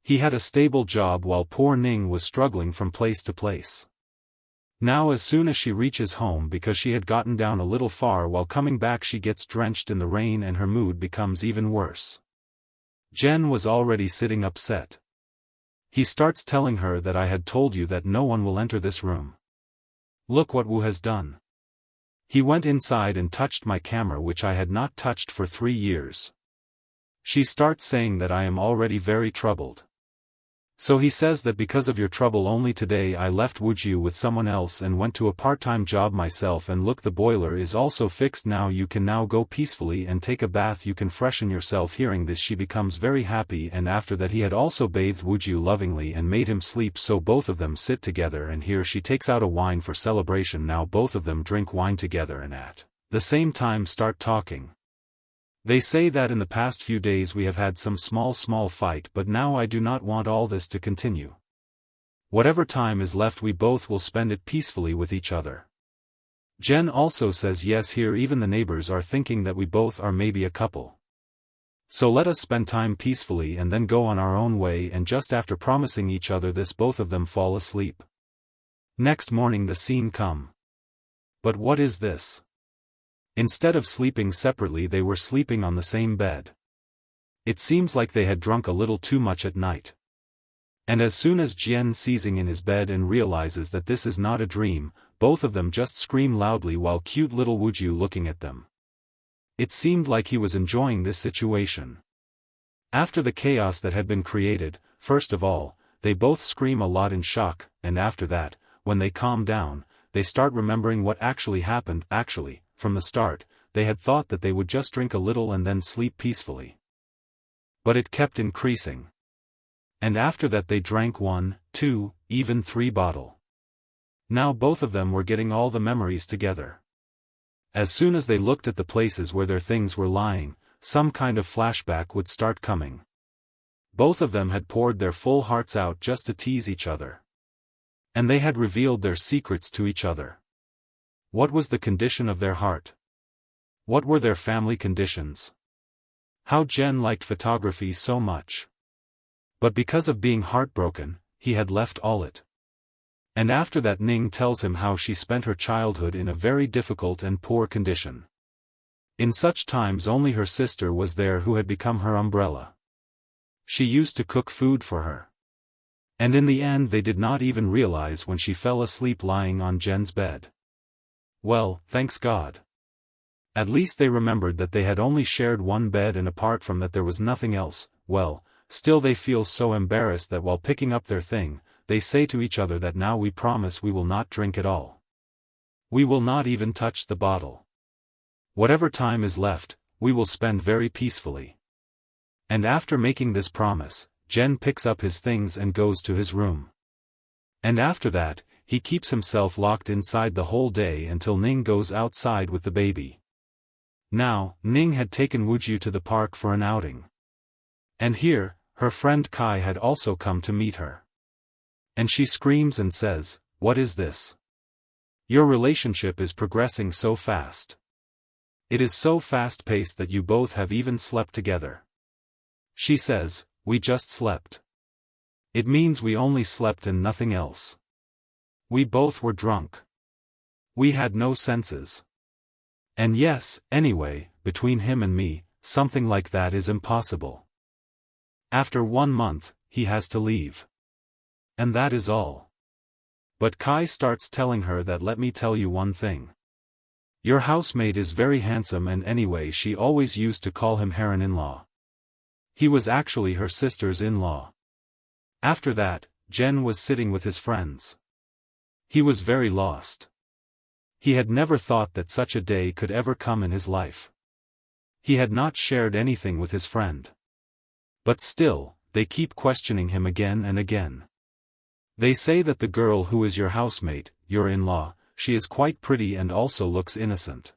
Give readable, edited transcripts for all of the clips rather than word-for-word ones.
He had a stable job while poor Ning was struggling from place to place. Now as soon as she reaches home because she had gotten down a little far while coming back she gets drenched in the rain and her mood becomes even worse. Jen was already sitting upset. He starts telling her that I had told you that no one will enter this room. Look what Woo has done. He went inside and touched my camera which I had not touched for 3 years. She starts saying that I am already very troubled. So he says that because of your trouble only today I left Wooju with someone else and went to a part-time job myself, and look, the boiler is also fixed now, you can now go peacefully and take a bath, you can freshen yourself. Hearing this she becomes very happy, and after that he had also bathed Wooju lovingly and made him sleep, so both of them sit together, and here she takes out a wine for celebration. Now both of them drink wine together and at the same time start talking. They say that in the past few days we have had some small fight, but now I do not want all this to continue. Whatever time is left we both will spend it peacefully with each other. Jen also says yes, here even the neighbors are thinking that we both are maybe a couple. So let us spend time peacefully and then go on our own way, and just after promising each other this both of them fall asleep. Next morning the scene come. But what is this? Instead of sleeping separately they were sleeping on the same bed. It seems like they had drunk a little too much at night. And as soon as Jian sees Ing in his bed and realizes that this is not a dream, both of them just scream loudly while cute little Wooju looking at them. It seemed like he was enjoying this situation. After the chaos that had been created, first of all, they both scream a lot in shock, and after that, when they calm down, they start remembering what actually happened. Actually, from the start, they had thought that they would just drink a little and then sleep peacefully. But it kept increasing. And after that they drank 1, 2, even 3 bottles. Now both of them were getting all the memories together. As soon as they looked at the places where their things were lying, some kind of flashback would start coming. Both of them had poured their full hearts out just to tease each other. And they had revealed their secrets to each other. What was the condition of their heart? What were their family conditions? How Jen liked photography so much. But because of being heartbroken, he had left all it. And after that Ning tells him how she spent her childhood in a very difficult and poor condition. In such times only her sister was there, who had become her umbrella. She used to cook food for her. And in the end they did not even realize when she fell asleep lying on Jen's bed. Well, thanks God. At least they remembered that they had only shared one bed, and apart from that there was nothing else. Well, still they feel so embarrassed that while picking up their thing, they say to each other that now we promise we will not drink at all. We will not even touch the bottle. Whatever time is left, we will spend very peacefully. And after making this promise, Jen picks up his things and goes to his room. And after that, he keeps himself locked inside the whole day until Ning goes outside with the baby. Now, Ning had taken Wooju to the park for an outing. And here, her friend Kai had also come to meet her. And she screams and says, "What is this? Your relationship is progressing so fast. It is so fast-paced that you both have even slept together." She says, "We just slept. It means we only slept and nothing else. We both were drunk. We had no senses. And yes, anyway, between him and me, something like that is impossible. After 1 month, he has to leave. And that is all." But Kai starts telling her that let me tell you one thing. Your housemate is very handsome, and anyway she always used to call him Heron-in-law. He was actually her sister's in-law. After that, Jen was sitting with his friends. He was very lost. He had never thought that such a day could ever come in his life. He had not shared anything with his friend. But still, they keep questioning him again and again. They say that the girl who is your housemate, your in-law, she is quite pretty and also looks innocent.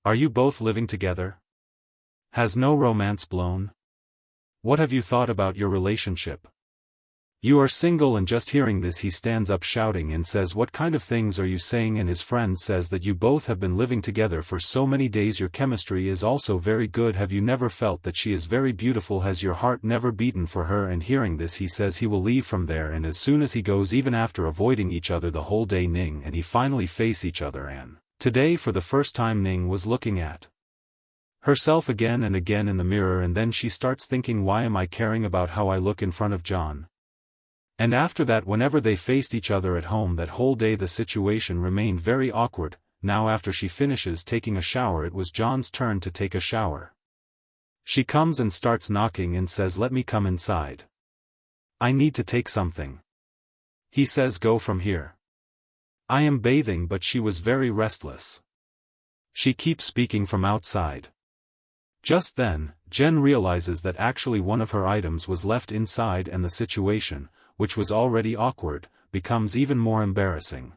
Are you both living together? Has no romance blown? What have you thought about your relationship? You are single, and just hearing this he stands up shouting and says, what kind of things are you saying? And his friend says that you both have been living together for so many days, your chemistry is also very good. Have you never felt that she is very beautiful? Has your heart never beaten for her? And hearing this he says he will leave from there, and as soon as he goes, even after avoiding each other the whole day, Ning and he finally face each other, and today for the first time Ning was looking at herself again and again in the mirror, and then she starts thinking, why am I caring about how I look in front of John? And after that, whenever they faced each other at home that whole day, the situation remained very awkward. Now after she finishes taking a shower, it was John's turn to take a shower. She comes and starts knocking and says, let me come inside. I need to take something. He says, go from here. I am bathing, but she was very restless. She keeps speaking from outside. Just then, Jen realizes that actually one of her items was left inside, and the situation, which was already awkward, becomes even more embarrassing.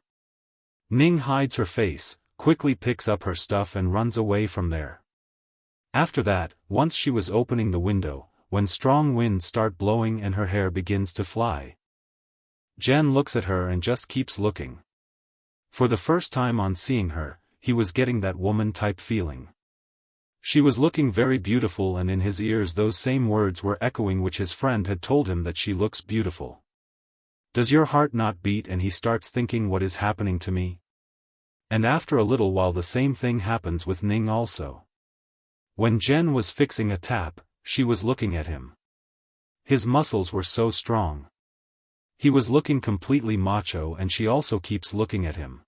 Ning hides her face, quickly picks up her stuff and runs away from there. After that, once she was opening the window, when strong winds start blowing and her hair begins to fly. Jen looks at her and just keeps looking. For the first time on seeing her, he was getting that woman-type feeling. She was looking very beautiful, and in his ears those same words were echoing which his friend had told him, that she looks beautiful. Does your heart not beat? And he starts thinking, what is happening to me? And after a little while the same thing happens with Ning also. When Jen was fixing a tap, she was looking at him. His muscles were so strong. He was looking completely macho, and she also keeps looking at him.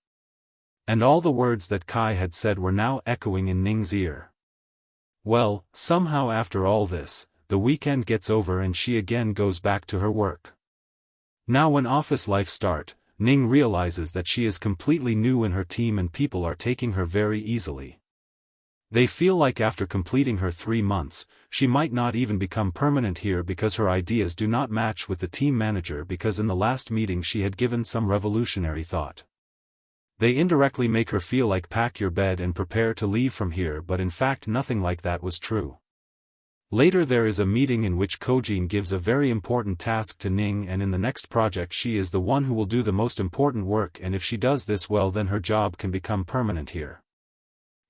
And all the words that Kai had said were now echoing in Ning's ear. Well, somehow after all this, the weekend gets over and she again goes back to her work. Now when office life starts, Ning realizes that she is completely new in her team and people are taking her very easily. They feel like after completing her 3 months, she might not even become permanent here because her ideas do not match with the team manager, because in the last meeting she had given some revolutionary thought. They indirectly make her feel like pack your bed and prepare to leave from here, but in fact nothing like that was true. Later there is a meeting in which Kojin gives a very important task to Ning, and in the next project she is the one who will do the most important work, and if she does this well then her job can become permanent here.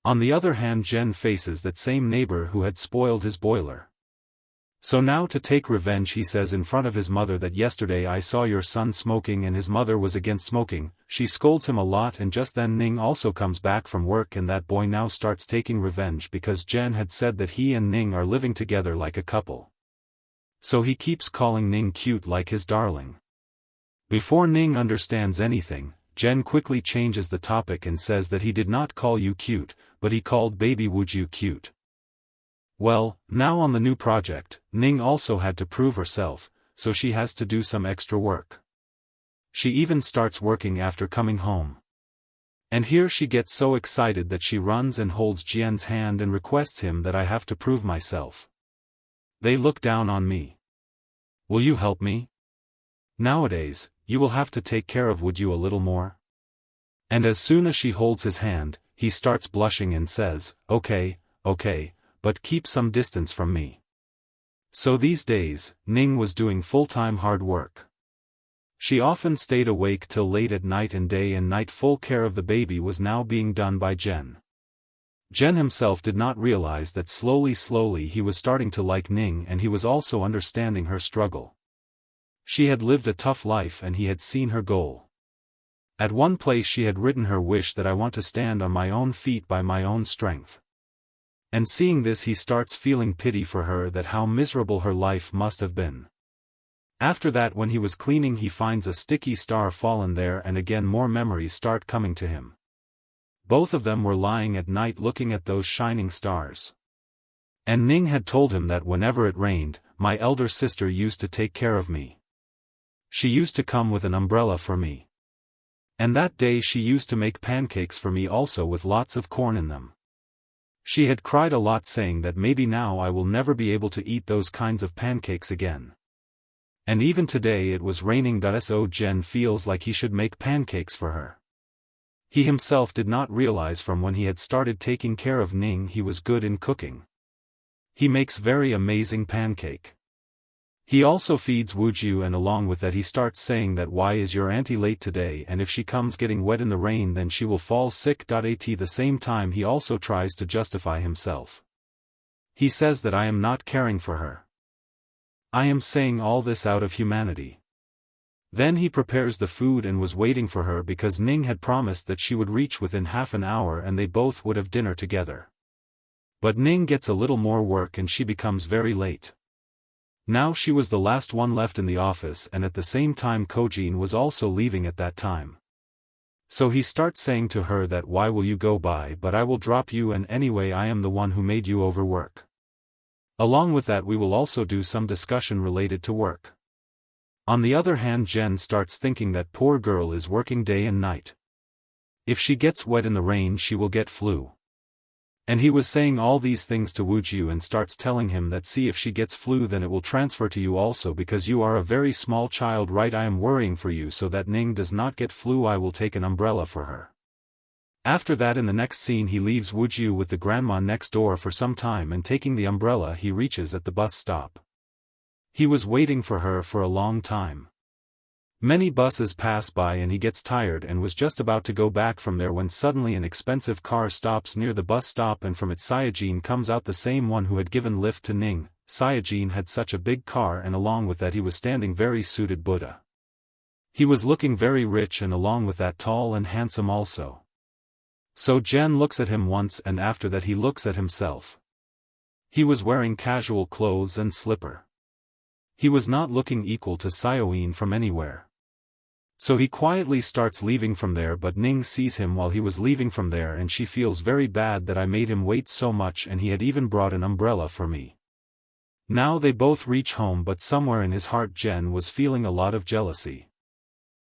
On the other hand, Jen faces that same neighbor who had spoiled his boiler. So now to take revenge he says in front of his mother that yesterday I saw your son smoking, and his mother was against smoking. She scolds him a lot, and just then Ning also comes back from work, and that boy now starts taking revenge because Jen had said that he and Ning are living together like a couple. So he keeps calling Ning cute like his darling. Before Ning understands anything, Jen quickly changes the topic and says that he did not call you cute, but he called baby Wooju cute. Well, now on the new project, Ning also had to prove herself, so she has to do some extra work. She even starts working after coming home. And here she gets so excited that she runs and holds Jian's hand and requests him that I have to prove myself. They look down on me. Will you help me? Nowadays, you will have to take care of Wooju a little more. And as soon as she holds his hand, he starts blushing and says, okay, but keep some distance from me. So these days, Ning was doing full-time hard work. She often stayed awake till late at night, and day and night full care of the baby was now being done by Jen. Jen himself did not realize that slowly he was starting to like Ning, and he was also understanding her struggle. She had lived a tough life and he had seen her goal. At one place she had written her wish that I want to stand on my own feet by my own strength. And seeing this he starts feeling pity for her, that how miserable her life must have been. After that, when he was cleaning, he finds a sticky star fallen there, and again more memories start coming to him. Both of them were lying at night looking at those shining stars. And Ning had told him that whenever it rained, my elder sister used to take care of me. She used to come with an umbrella for me. And that day she used to make pancakes for me also with lots of corn in them. She had cried a lot, saying that maybe now I will never be able to eat those kinds of pancakes again. And even today it was raining. So Jen feels like he should make pancakes for her. He himself did not realize from when he had started taking care of Ning he was good in cooking. He makes very amazing pancake. He also feeds Wooju, and along with that he starts saying that why is your auntie late today, and if she comes getting wet in the rain then she will fall sick. At the same time he also tries to justify himself. He says that I am not caring for her. I am saying all this out of humanity. Then he prepares the food and was waiting for her because Ning had promised that she would reach within half an hour and they both would have dinner together. But Ning gets a little more work and she becomes very late. Now she was the last one left in the office, and at the same time Kojin was also leaving at that time. So he starts saying to her that why will you go by, but I will drop you, and anyway I am the one who made you overwork. Along with that we will also do some discussion related to work. On the other hand Jen starts thinking that poor girl is working day and night. If she gets wet in the rain she will get flu. And he was saying all these things to Wooju and starts telling him that see if she gets flu then it will transfer to you also because you are a very small child, right? I am worrying for you so that Ning does not get flu. I will take an umbrella for her. After that in the next scene he leaves Wooju with the grandma next door for some time, and taking the umbrella he reaches at the bus stop. He was waiting for her for a long time. Many buses pass by and he gets tired and was just about to go back from there when suddenly an expensive car stops near the bus stop, and from it Seojin comes out, the same one who had given lift to Ning. Seojin had such a big car, and along with that he was standing very suited Buddha. He was looking very rich and along with that tall and handsome also. So Jen looks at him once and after that he looks at himself. He was wearing casual clothes and slipper. He was not looking equal to Seojin from anywhere. So he quietly starts leaving from there, but Ning sees him while he was leaving from there and she feels very bad that I made him wait so much and he had even brought an umbrella for me. Now they both reach home, but somewhere in his heart Jen was feeling a lot of jealousy.